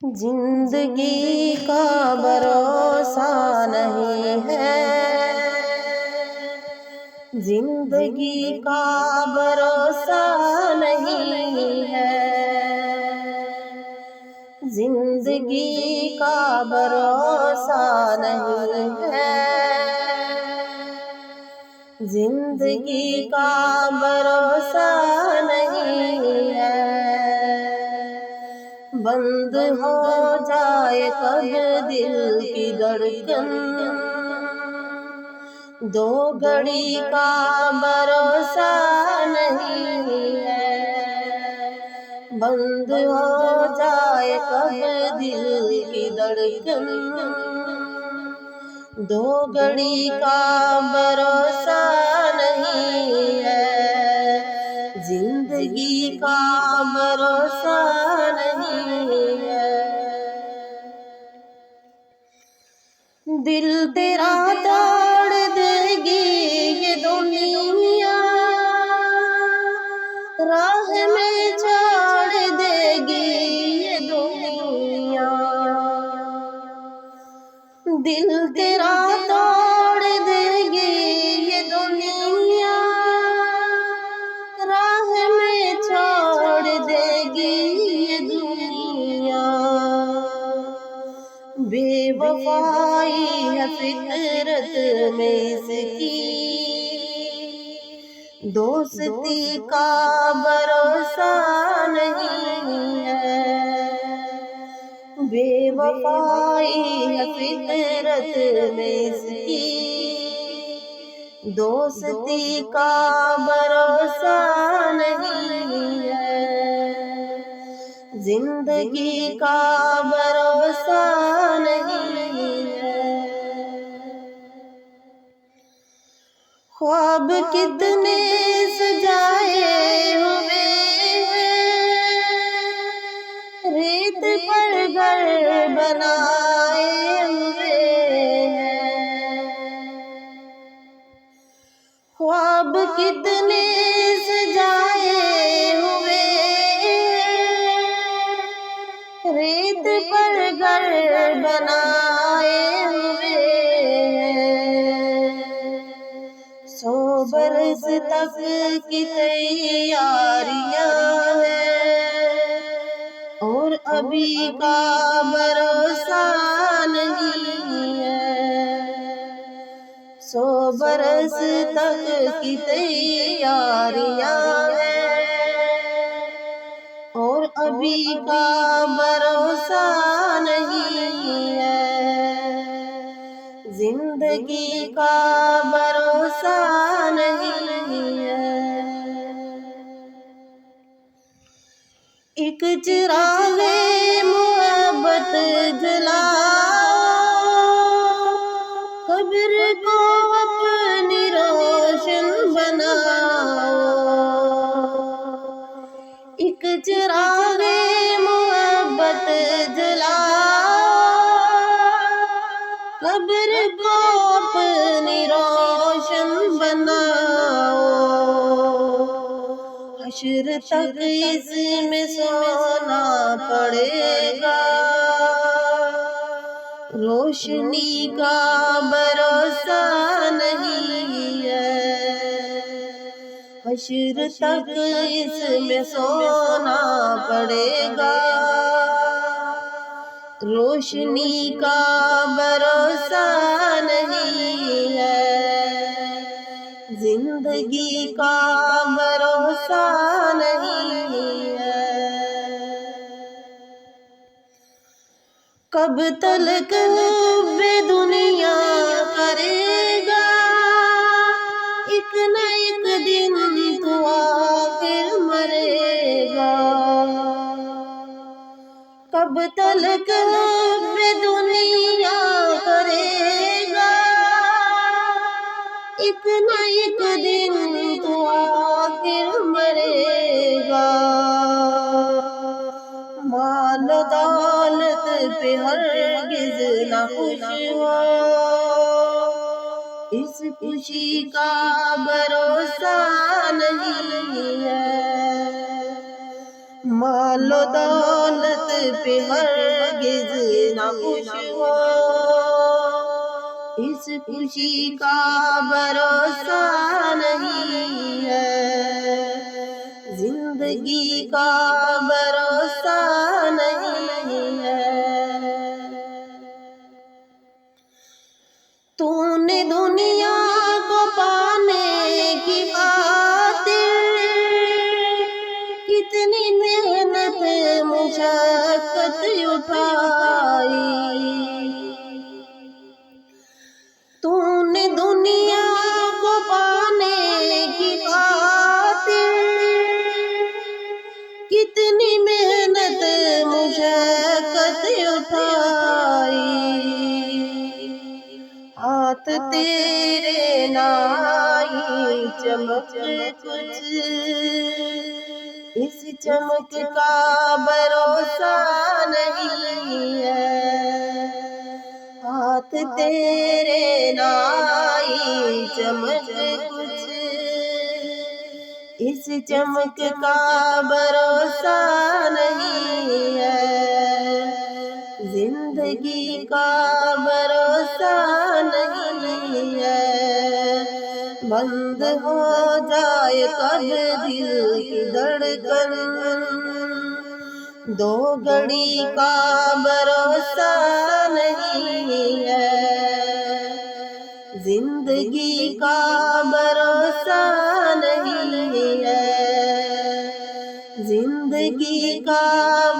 जिंदगी का भरोसा नहीं है, जिंदगी का भरोसा नहीं है, जिंदगी का भरोसा नहीं है, जिंदगी का भरोसा नहीं है। बंद हो जाए कब दिल की धड़कन, दो घड़ी का भरोसा नहीं है। बंद हो जाए कब दिल की धड़कन, दो घड़ी का भरोसा नहीं है, जिंदगी का भरोसा नहीं है। दिल तेरा तोड़ देगी ये दुनिया, राह में छोड़ देगी ये दुनिया। दिल तेरा तोड़ देगी ये दुनिया, राह में छोड़ देगी ये दुनिया। बेवफाई है फितरत में इसकी, दोस्ती का भरोसा नहीं है। बेवफाई है फितरत में इसकी, दोस्ती का भरोसा नहीं है, जिंदगी का भरोसा नहीं है। ख्वाब कितने सजाए हुए रेत पर घर बनाए हुए हैं। ख्वाब कितने सजाए हुए रेत पर घर बनाए हुए हैं। 100 बरस तक की तैयारियां हैं और अभी का भरोसा नहीं है। 100 बरस तक की तैयारियां हैं और अभी का भरोसा नहीं है, जिंदगी का भरोसा नहीं है। एक चिरागे मोहब्बत जला, कब्र को अपनी रोशन बनाओ। एक चिरागे मोहब्बत जला, कब्र को अपनी रोशन बनाओ। हश्र तक इसमें सोना पड़ेगा, रोशनी का भरोसा नहीं है। हश्र तक इसमें सोना पड़ेगा, रोशनी का भरोसा नहीं है, जिंदगी का भरोसा नहीं है। कब तलक वे दुनिया करेगा, एक न एक दिन तो आखिर मरेगा। कब तलक वे दुनिया करेगा, एक न एक दिन तो आखिर मरेगा। माल दौलत पे हरगिज़ न खुश हो, इस खुशी का भरोसा नहीं है। मालो दौलत पे हरगिज़ ना खुश हो, इस खुशी का भरोसा नहीं है, जिंदगी का भरोसा नहीं है। तूने दुनिया को पाने की खातिर कितनी मेहनत मुशक्कत उठाई, तूने दुनिया को पाने की खातिर कितनी मेहनत मुशक्कत उठाई। हाथ तेरे नाई चमक कुछ, इस चमक का भरोसा नहीं है। हाथ तेरे नाई चमक कुछ, इस चमक का भरोसा नहीं है, जिंदगी का भरोसा नहीं है। बंद हो जाए कब दिल की धड़कन, दो घड़ी का भरोसा नहीं है, जिंदगी का भरोसा नहीं है, जिंदगी का